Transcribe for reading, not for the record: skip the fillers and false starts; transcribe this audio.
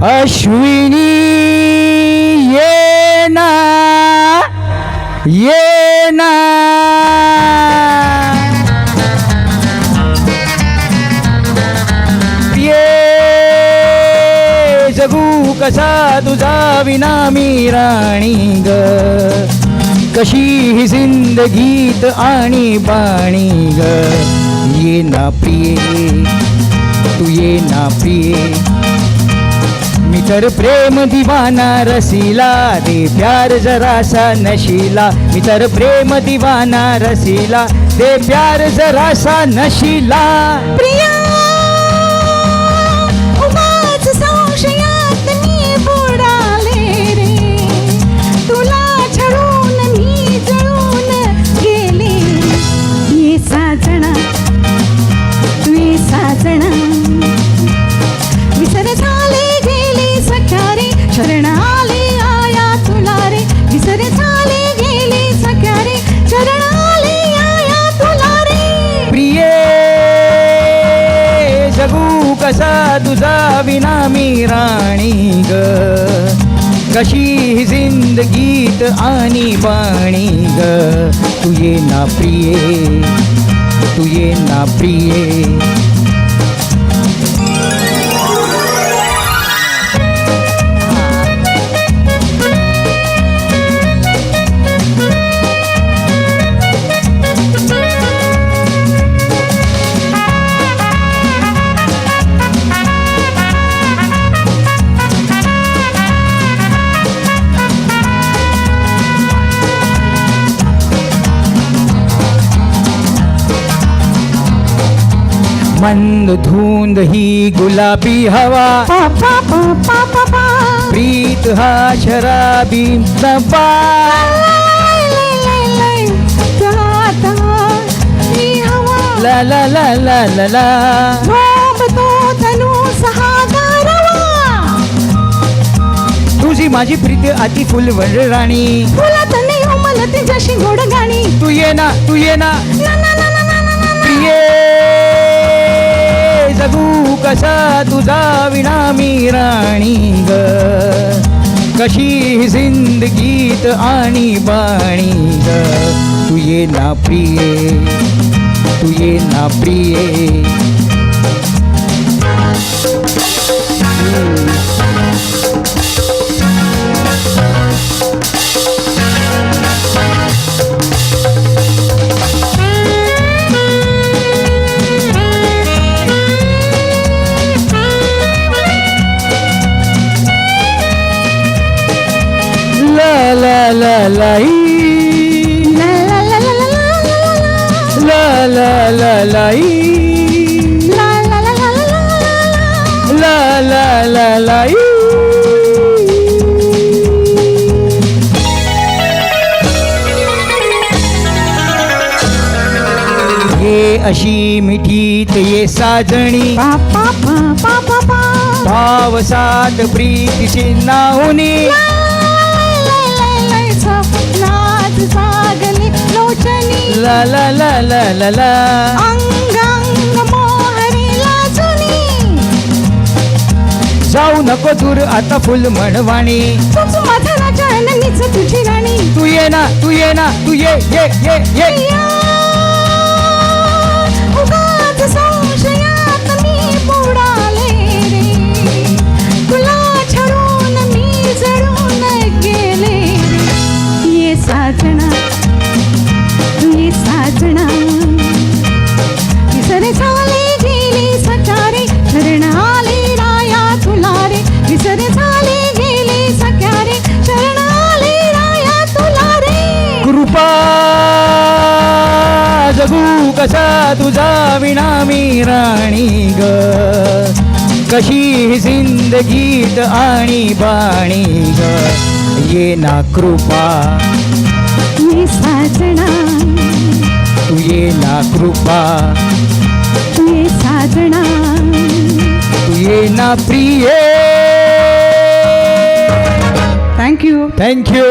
अश्विनी ये ना प्रिये जगू कसा तुझा विना मी राणी ग कशी ही जिंदगीत आणि बाणी ग ये ना प्रिये तू ये ना प्रिये मी तर प्रेम दिवाना रसीला दे प्यार जरासा नशीला मी तर प्रेम दिवाना रसीला दे प्यार जरासा नशीला प्रिया उगाच संशयात मी बुडाले रे तुला छळून मी जळून गेले ये साजना तू ये साजना विसर झाले गेले सख्या रे शरण आले आया तुला रे विसर झाले गेले सख्या रे शरण आले आया तुला रे प्रिये जगू कसा तुझा विना मी राणी ग कशी ही जिंदगीत आणि बाणी ग तू ये ना प्रिये तू ये ना प्रिये मंद धुंद ही गुलाबी हवा पा पा पा पा पा पा प्रीत हा शराबी नबा ला ला ला ला ला ला तुझी माझी प्रीत अति फुलवड राणी तुला तर नाही हो मला तुझ्याशी गोड गाणी तू ये ना प्रिये जगू कसा तुझा विना मी राणी ग कशी ही जिंदगीत आणि बाणी ग तू ये ना प्रिये तू ये ना प्रिये la la la la la la la la la la la ये अशी मिठीत ये साजणी पा पा पा पा पा पा भाव सात प्रीतीची नाहुनी सागली लोचनी ला ला ला ला ला ला अंग अंग मोहरी लाजुनी जाऊ नको दूर आता फुल म्हणवाणी तूच माझा राजा आणि मीच तुझी राणी तू ये ना तू ये प्रिया, उगाच संशयात मी बुडाले रे तुला छळून मी जळून गेले ये साजना तू ये साजना विसर झाले गेले सख्या रे शरण आले राया तुला रे विसर झाले गेले सख्या रे शरण आले राया तुला रे कृपा जगू कसा तुझा विना मी राणी ग कशी ही जिंदगीत आणि बाणी ग ये ना कृपा ये साजना तू ये ना कृपा तू ये साजना तू ये ना प्रिये थँक्यू थँक्यू